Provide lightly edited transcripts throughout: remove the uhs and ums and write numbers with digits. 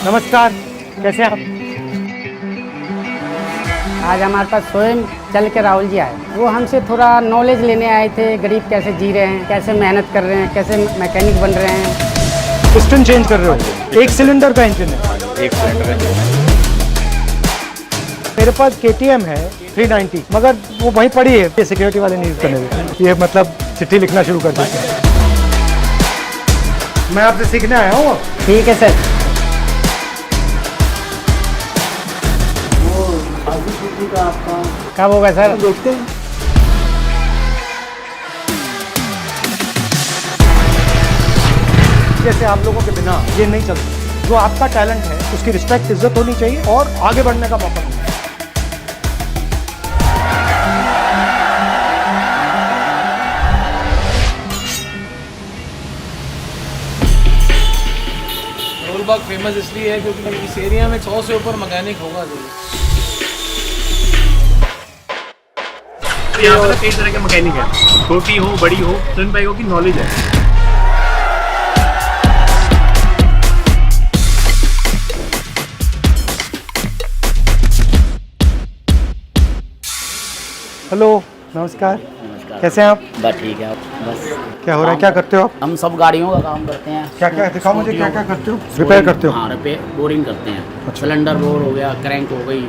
नमस्कार, कैसे हैं आप? आज हमारे पास स्वयं चल के राहुल जी आए। वो हमसे थोड़ा नॉलेज लेने आए थे, गरीब कैसे जी रहे हैं, कैसे मेहनत कर रहे हैं, कैसे मैकेनिक बन रहे हैं। पिस्टन चेंज कर रहे हो? एक सिलेंडर का इंजन है? एक सिलेंडर है। मेरे पास KTM है 390, मगर वो वहीं पड़ी है। ये सिक्योरिटी वाले नहीं यूज करने देते, ये मतलब चिट्ठी लिखना शुरू कर देते हैं। मैं आपसे सीखने आया हूँ। ठीक है सर। कब होगा सर? देखते हैं। जैसे आप लोगों के बिना ये नहीं चलता। जो आपका टैलेंट है उसकी रिस्पेक्ट, इज्जत होनी चाहिए और आगे बढ़ने का मौका मिलना चाहिए। रोलबाग फेमस इसलिए है क्योंकि इस एरिया में 100 से ऊपर मैकेनिक होगा जरूर। यहाँ पर कई तरह के मैकेनिक है, छोटी हो बड़ी हो, तो इन बाइकों की नॉलेज है। हेलो, नमस्कार। कैसे हैं आप? बस ठीक है। बस क्या हो रहा है, क्या करते हो आप? हम सब गाड़ियों का काम करते हैं। क्या क्या दिखाओ मुझे, क्या क्या करते हो? रिपेयर करते हो? हाँ, रिपेयर बोरिंग करते हैं। अच्छा। सिलेंडर बोर हो गया, क्रैंक हो गई,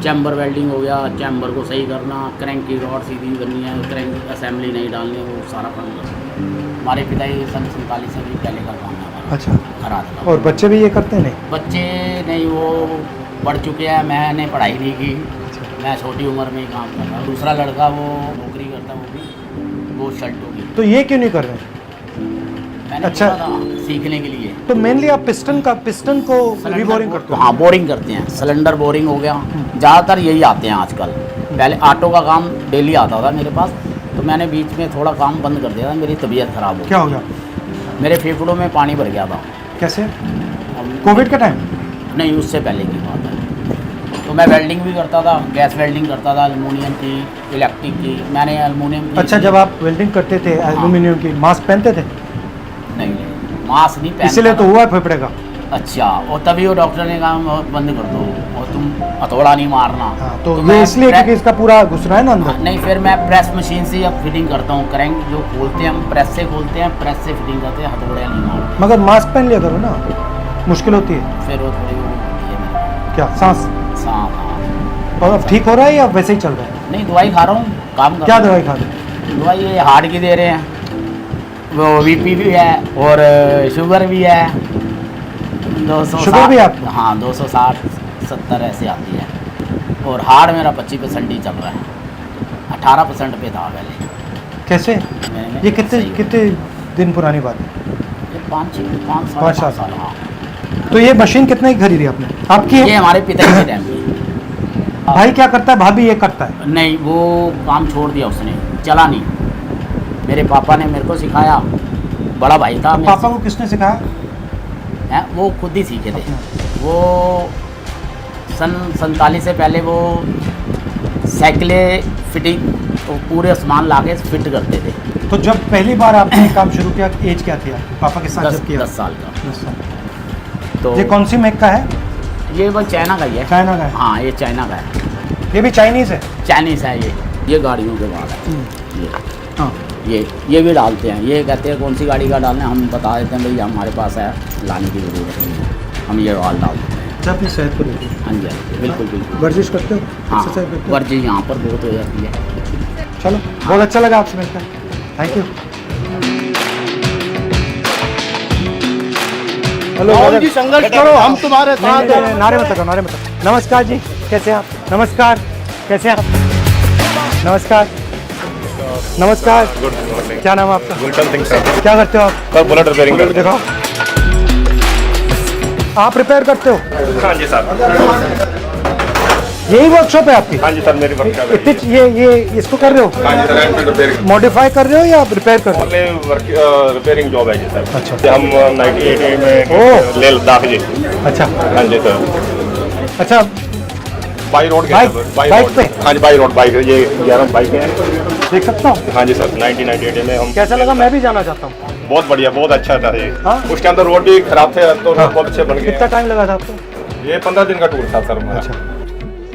चैम्बर वेल्डिंग हो गया, चैम्बर को सही करना, क्रैंक की रॉड सीधी करनी है, क्रैंक असेंबली नहीं डालनी है, वो सारा काम करते हैं। हमारे पिताजी सन 47 से भी पहले का काम है हमारा। अच्छा। खरा था। और बच्चे भी ये करते हैं? नहीं, बच्चे नहीं, वो पढ़ चुके हैं, मैंने पढ़ाई नहीं की। मैं छोटी उम्र में ही काम कर रहा हूँ। दूसरा लड़का वो नौकरी करता है, वो शर्ट होगी। तो ये क्यों नहीं कर रहे हैं? मैंने अच्छा। बोला था सीखने के लिए। तो मेनली आप पिस्टन को रीबोरिंग करते हो? हाँ, बोरिंग करते हैं। सिलेंडर बोरिंग हो गया, ज़्यादातर यही आते हैं आजकल। पहले ऑटो का काम डेली आता था मेरे पास, तो मैंने बीच में थोड़ा काम बंद कर दिया था। मेरी तबीयत खराब हो गई। क्या हो गया? मेरे फेफड़ों में पानी भर गया था। कैसे? कोविड के टाइम? नहीं, उससे पहले की बात है। तो मैं वेल्डिंग भी करता था, गैस वेल्डिंग करता था, एल्युमिनियम की, इलेक्ट्रिक की। मैंने एल्युमिनियम की। अच्छा, जब आप वेल्डिंग करते थे एल्युमिनियम की, मास्क पहनते थे? नहीं, मास्क नहीं पहनता इसीलिए तो था। हुआ फेफड़े का। अच्छा, और तभी वो डॉक्टर ने कहा बंद कर दो और तुम हथौड़ा नहीं मारना। हाँ, तो मैं ये इसलिए क्योंकि इसका पूरा घुस रहा है ना अंदर। नहीं, फिर मैं प्रेस मशीन से अब फिटिंग करता हूँ। क्रैंक जो खोलते हैं हम प्रेस से खोलते हैं, प्रेस से फिटिंग करते हैं, हथौड़े नहीं मारते। मगर मास्क पहन लिया करो ना, मुश्किल होती है। फिर वो थोड़ी वो होती है मेरे क्या सांस? सांस। हाँ। और अब ठीक हो रहा है या वैसे ही चल रहा है? नहीं, दवाई खा रहा हूँ, काम कर क्या रहा हूँ। दवाई खा रहे हैं? दवाई ये हार्ट की दे रहे हैं, वो BP भी है और शुगर भी है। 260 शुगर भी आपको? हाँ, 260-70 ऐसे आती है। और हार्ट मेरा 25% ही चल रहा है। 18% पे था पहले। कैसे? मैंने ये कितने सही- कितने दिन पुरानी बात है? ये 5 पाँच साल साल। हाँ। तो ये मशीन कितने की खरीदी आपने? आपकी ये है? हमारे पिताजी के टाइम की। भाई क्या करता है, भाभी ये करता है? नहीं, वो काम छोड़ दिया उसने, चला नहीं। मेरे पापा ने मेरे को सिखाया, बड़ा भाई था। पापा को किसने सिखाया? है, वो खुद ही सीखे थे। वो सन 47 से पहले वो साइकिलें फिटिंग तो पूरे सामान ला के फिट करते थे। तो जब पहली बार आपने काम शुरू किया, एज क्या थी आपकी? पापा के साथ जब किया? 10 साल का। 10 साल। तो ये कौन सी मेक का है? ये वो चाइना का ही है। चाइना का है? हाँ, ये चाइना का है। ये भी चाइनीज है? चाइनीज है ये गाड़ियों के बाद है। हाँ। ये भी डालते हैं। ये कहते हैं कौन सी गाड़ी का डालना है, हम बता देते हैं भैया हमारे पास है, लाने की ज़रूरत नहीं है, हम ये वाल डाल देते हैं। अच्छा, अपनी सेहत को देखिए। हाँ जी, हाँ, बिल्कुल बिल्कुल। वर्जिश करते हो? हाँ, एक्सरसाइज करते हो? वर्जिश यहाँ पर बहुत हो जाती है। चलो, बहुत अच्छा लगा आपसे मिलकर। Thank you. Hello Rahul ji, संघर्ष करो, हम तुम्हारे साथ हैं। नारे मत लगाओ, नारे मत लगाओ। नमस्कार जी, कैसे हैं आप? नमस्कार, कैसे हैं आप? नमस्कार। नमस्कार। Good morning. क्या नाम है आपका? गुलशन सिंह सर। क्या करते हो आप? सर बुलेट रिपेयरिंग करते दिखाओ। आप रिपेयर करते हो? हैं। हाँ जी सर। यही वर्कशॉप है आपकी? हाँ जी सर, मेरी वर्कशॉप है। इतनी ये इसको कर रहे हो? हाँ जी सर, एंड रिपेयरिंग मॉडिफाई कर रहे हो या रिपेयर कर रहे हो? ओनली रिपेयरिंग जॉब है जी सर। अच्छा। हम 98 में ओह। ले लद्दाख जी। अच्छा हाँ जी सर। अच्छा। बाई रोड बाइक पे? हाँ जी, बाई रोड बाइक है। ये 11 बाइक है। देख सकता हूँ? हाँ जी सर, 1998 में हम। कैसा लगा? मैं भी जाना चाहता हूँ। बहुत बढ़िया, बहुत अच्छा था ये। हाँ? उस टाइम तो रोड भी खराब थे, तो हाँ। बहुत अच्छे बन कितना गए। टाइम लगा था आपको? ये 15 दिन का टूर था सर हमारा। अच्छा।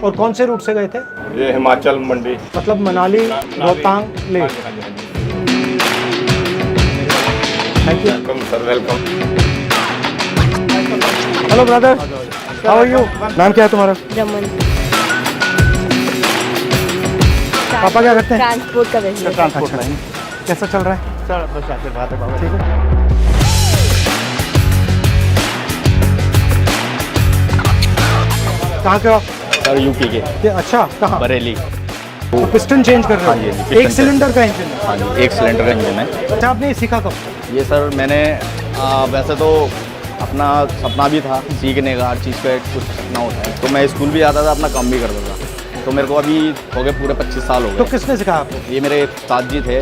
और कौन से रूट से गए थे? ये हिमाचल मंडी। मतलब मनाली, रोहतांग, ले। हाँ जी, हाँ जी, हाँ जी। Thank you. Welcome sir, welcome. Hello brother, how are you? नाम क्या है तुम्हारा? रमन। पापा क्या करते हैं? ट्रांसपोर्ट का बिजनेस। Transport line. कैसा चल रहा है? सर बस आशीर्वाद है बाबा। ठीक है। कहाँ के हो आप? सर यूपी के ये अच्छा, कहाँ? बरेली। तो पिस्टन चेंज कर रहे हो? हाँ जी, हाँ जी, एक सिलेंडर का इंजन है? हाँ जी, 1 सिलेंडर का इंजन है। अच्छा, आपने ये सीखा कब? ये सर मैंने वैसे तो अपना सपना भी था सीखने का, हर चीज़ का कुछ सपना होता है। तो मैं स्कूल भी जाता था, अपना काम भी करता था। तो मेरे को अभी हो गए पूरे 25 साल हो तो गए। किसने सिखाया आपको? ये मेरे उस्ताद जी थे,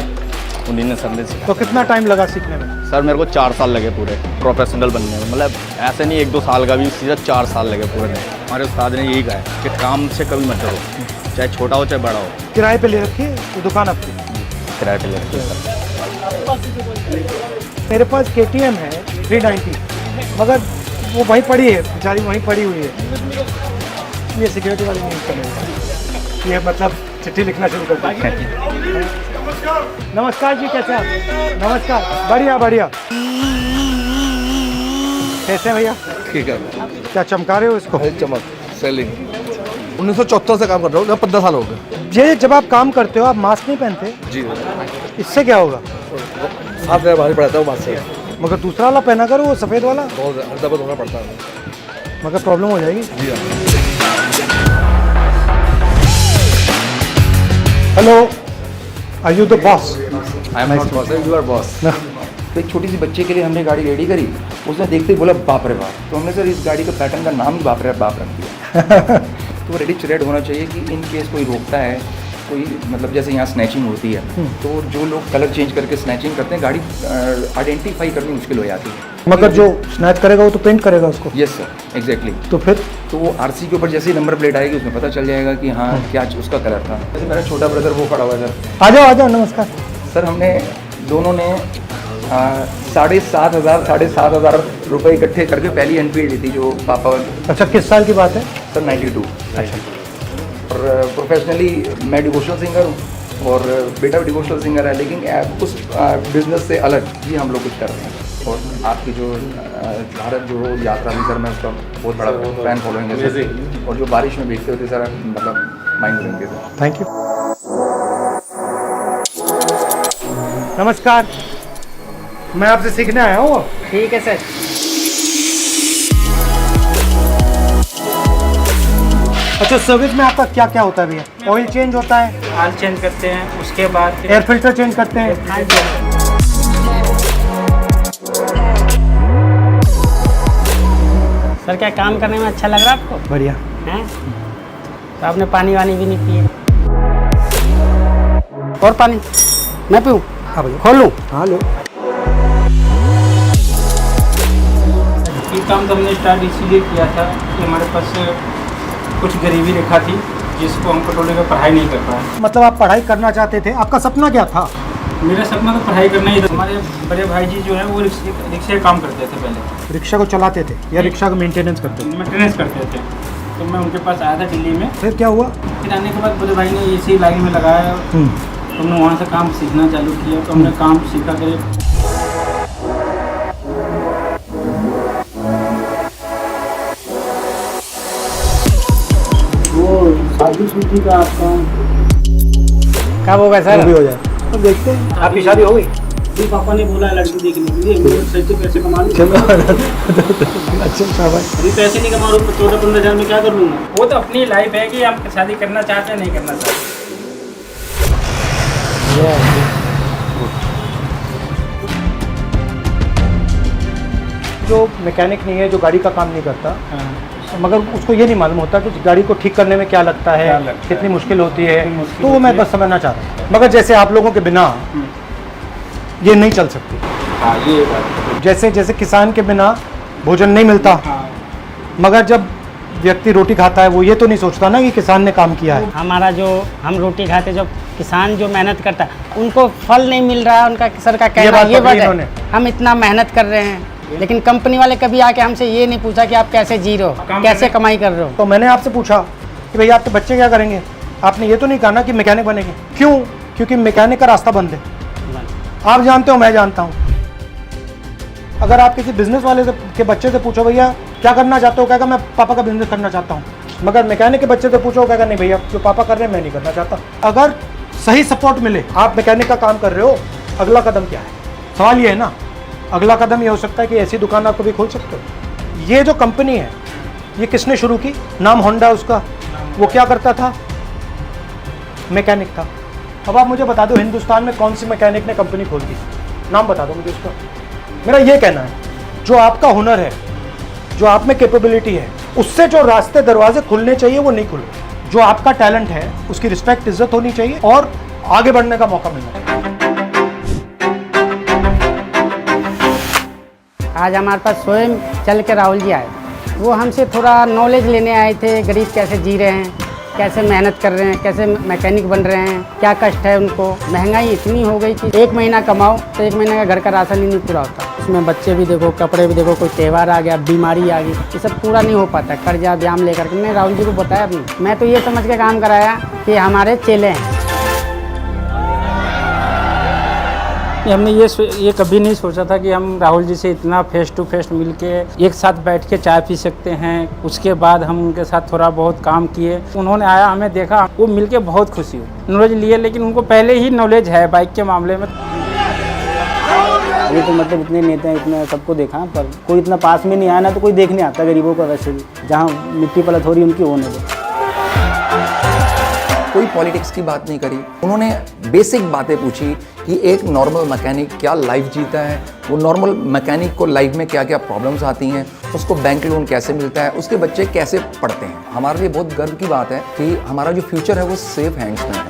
उन्हीं ने सर ने सिखाया। तो कितना टाइम लगा सीखने में? सर मेरे को 4 साल लगे पूरे प्रोफेशनल बनने में। मतलब ऐसे नहीं 1-2 साल का भी, सीधा 4 साल लगे पूरे में। हमारे उस्ताद ने यही कहा है कि काम से कभी मत डरो, चाहे छोटा हो चाहे बड़ा हो। किराए पे ले रखी है तो दुकान आपकी? किराए पे ले रखिए सर। मेरे पास KTM है 390, मगर वो वहीं पड़ी है, बेचारी वहीं पड़ी हुई है। ये सिक्योरिटी वाले नहीं करेगा, ये मतलब चिट्ठी लिखना शुरू कर देंगे। नमस्कार जी, कैसे आप? नमस्कार, बढ़िया बढ़िया। कैसे हैं भैया? ठीक है। क्या चमका रहे हो इसको? चमक सेलिंग 1974 से काम कर रहा हूँ, 15 साल हो गए। ये जब आप काम करते हो आप मास्क नहीं पहनते? जी इससे क्या होगा? साथ में भारी पड़ता है बात से, मगर दूसरा वाला पहना करो, वो सफ़ेद वाला। बहुत दबा धोना पड़ता है। मगर प्रॉब्लम हो जाएगी। जी हाँ। Hello, are you the boss? I am not boss, you are boss. तो एक छोटी सी बच्चे के लिए हमने गाड़ी रेडी करी, उसने देखते ही बोला बाप रे बाप। तो हमने सर इस गाड़ी का पैटर्न का नाम ही बाप रे बाप रख दिया। तो रेडी रेड होना चाहिए कि इन केस कोई रोकता है, कोई मतलब जैसे यहाँ स्नैचिंग होती है तो जो लोग कलर चेंज करके स्नैचिंग करते हैं, गाड़ी आइडेंटिफाई करनी मुश्किल हो जाती है। मगर जो स्नैच करेगा वो तो पेंट करेगा उसको। Yes sir, exactly. तो फिर तो वो आरसी के ऊपर जैसे ही नंबर प्लेट आएगी उसमें पता चल जाएगा कि हाँ क्या उसका कलर था। जैसे मेरा छोटा ब्रदर वो खड़ा हुआ है सर। आ जाओ नमस्कार। सर हमने दोनों ने 7,500 रुपये इकट्ठे करके पहली एनफील्ड ली थी जो पापा। अच्छा, किस साल की बात है? सर 92। अच्छा। और प्रोफेशनली मैं डिवोशनल सिंगर हूँ और बेटा भी डिवोशनल सिंगर है, लेकिन उस बिजनेस से अलग ही हम लोग कुछ कर रहे हैं। और आपकी जो भारत जो यात्रा भी सर मैं उसका बहुत बड़ा फैन फॉलोइंग है सर। और जो बारिश में भीगते होते सर मतलब माइंड ब्लोइंग है सर। Thank you. नमस्कार, मैं आपसे सीखने आया हूँ। ठीक है सर। अच्छा, सर्विस में आपका क्या क्या होता है भैया? ऑयल चेंज होता है, ऑयल चेंज करते हैं, उसके बाद एयर फिल्टर चेंज करते हैं। सर क्या काम करने में अच्छा लग रहा है आपको? बढ़िया। हैं? तो आपने पानी वानी भी नहीं पिए? और पानी मैं पीऊँ? हाँ भैया। खोल लूँ? हाँ लो। ये काम तो हमने स्टार्ट इसीलिए किया था कि हमारे पास कुछ गरीबी रेखा थी जिसको हम कंट्रोल कर पढ़ाई नहीं कर पाए। मतलब आप पढ़ाई करना चाहते थे, आपका सपना क्या था? मेरा सपना तो पढ़ाई करना ही था। हमारे बड़े भाई जी जो है वो रिक्शे काम करते थे पहले। रिक्शा को चलाते थे या रिक्शा का मेंटेनेंस करते थे? मेंटेनेंस करते थे। तो मैं उनके पास आया था दिल्ली में। फिर क्या हुआ? फिर आने के बाद बड़े भाई ने इसी लाइन में लगाया तो हमने वहाँ से काम सीखना चालू किया। तो हमने काम सीखा करे। वो शादी सूची का आपका कब होगा सर? भी हो जाए तो देखते हैं। आपकी शादी हो गई? जी, पापा ने बोला लड़की देखने के लिए। हम सच से पैसे कमा लूँ। चलो अच्छा भाई। अभी पैसे नहीं कमा रहा हूँ, 14-15 हज़ार में क्या कर लूँगा? वो तो अपनी लाइफ है कि आप शादी करना चाहते हैं नहीं करना चाहते। जो मैकेनिक नहीं है, जो गाड़ी का काम नहीं करता, मगर उसको ये नहीं मालूम होता कि गाड़ी को ठीक करने में क्या लगता है, कितनी मुश्किल होती है। तो वो मैं बस समझना चाह रहा हूँ। मगर जैसे आप लोगों के बिना ये नहीं चल सकती। हाँ, ये बात। जैसे किसान के बिना भोजन नहीं मिलता, मगर जब व्यक्ति रोटी खाता है वो ये तो नहीं सोचता ना कि किसान ने काम किया है। हमारा जो हम रोटी खाते, जब किसान जो मेहनत करता है उनको फल नहीं मिल रहा है, उनका सर का कहना बात ये पकड़ी बात है। इन्होंने। हम इतना मेहनत कर रहे हैं लेकिन कंपनी वाले कभी आके हमसे ये नहीं पूछा कि आप कैसे जी रहे हो, कैसे कमाई कर रहे हो। तो मैंने आपसे पूछा कि भैया आपके बच्चे क्या करेंगे, आपने ये तो नहीं कहा ना कि मैकेनिक बनेंगे। क्यों? क्योंकि मैकेनिक का रास्ता बंद है। आप जानते हो, मैं जानता हूँ। अगर आप किसी बिजनेस वाले के बच्चे से पूछो भैया क्या करना चाहते हो, कहेगा मैं पापा का बिजनेस करना चाहता हूँ। मगर मैकेनिक के बच्चे से पूछो, कहेगा नहीं भैया जो पापा कर रहे हैं मैं नहीं करना चाहता। अगर सही सपोर्ट मिले, आप मैकेनिक का काम कर रहे हो, अगला कदम क्या है? सवाल ये है ना, अगला कदम ये हो सकता है कि ऐसी दुकान आप कभी खोल सकते हो। ये जो कंपनी है ये किसने शुरू की? नाम होंडा उसका। वो क्या करता था? मैकेनिक था। अब आप मुझे बता दो हिंदुस्तान में कौन सी मैकेनिक ने कंपनी खोल दी? नाम बता दो मुझे उसका। मेरा ये कहना है जो आपका हुनर है, जो आप में कैपेबिलिटी है, उससे जो रास्ते दरवाजे खुलने चाहिए वो नहीं खुले। जो आपका टैलेंट है उसकी रिस्पेक्ट इज्जत होनी चाहिए और आगे बढ़ने का मौका मिलना चाहिए। आज हमारे पास स्वयं चल के राहुल जी आए। वो हमसे थोड़ा नॉलेज लेने आए थे, गरीब कैसे जी रहे हैं, कैसे मेहनत कर रहे हैं, कैसे मैकेनिक बन रहे हैं, क्या कष्ट है उनको। महंगाई इतनी हो गई कि एक महीना कमाओ तो एक महीने का घर का राशन ही नहीं पूरा होता। उसमें बच्चे भी देखो, कपड़े भी देखो, कोई त्यौहार आ गया, बीमारी आ गई, ये सब पूरा नहीं हो पाता। कर्जा ब्याम लेकर के मैंने राहुल जी को बताया अपने, मैं तो ये समझ के काम कराया कि हमारे चेले हैं। हमने ये कभी नहीं सोचा था कि हम राहुल जी से इतना फेस टू फेस मिल के एक साथ बैठ के चाय पी सकते हैं। उसके बाद हम उनके साथ थोड़ा बहुत काम किए। उन्होंने आया, हमें देखा, वो मिल के बहुत खुशी हुई। नॉलेज लिए, लेकिन उनको पहले ही नॉलेज है बाइक के मामले में। अभी तो मतलब इतने नेता हैं, इतना सबको देखा, पर कोई इतना पास में नहीं आया ना, तो कोई देखने आता गरीबों का। वैसे भी जहाँ मिट्टी पलट हो रही उनकी होने दो। कोई पॉलिटिक्स की बात नहीं करी, उन्होंने बेसिक बातें पूछी कि एक नॉर्मल मैकेनिक क्या लाइफ जीता है, वो नॉर्मल मैकेनिक को लाइफ में क्या क्या प्रॉब्लम्स आती हैं, उसको बैंक लोन कैसे मिलता है, उसके बच्चे कैसे पढ़ते हैं। हमारे लिए बहुत गर्व की बात है कि हमारा जो फ्यूचर है वो सेफ हैंड्स में है।